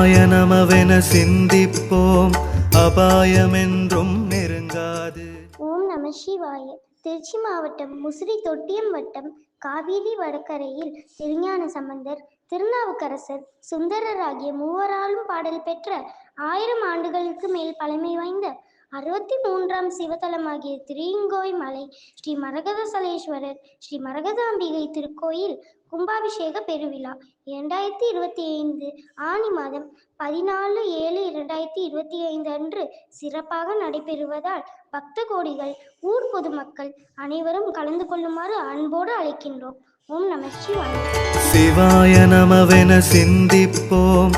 சிவாய நமவென சிந்திப்போம், அபாயமென்றும் நெருங்காது. ஓம் நம சிவாய. திருச்சி மாவட்டம் முசிறி தொட்டியம் வட்டம் காவிரி வடகரையில் திருஞான சம்பந்தர், திருநாவுக்கரசர், சுந்தரர் ஆகிய மூவராலும் பாடல் பெற்ற 1000 ஆண்டுகளுக்கு மேல் பழமை வாய்ந்த 63ஆம் சிவத்தலமாகிய திருங்கோய் மலை ஸ்ரீ மரகதசலேஸ்வரர் ஸ்ரீ மரகதாம்பிகை திருக்கோயில் கும்பாபிஷேக பெருவிழா 2025 ஆனி மாதம் 14/7/2025 அன்று சிறப்பாக நடைபெறுவதால் பக்த கோடிகள், ஊர் பொதுமக்கள் அனைவரும் கலந்து கொள்ளுமாறு அன்போடு அழைக்கின்றோம். ஓம் நம சிவாய. சிவாய நமவென சிந்திப்போம்,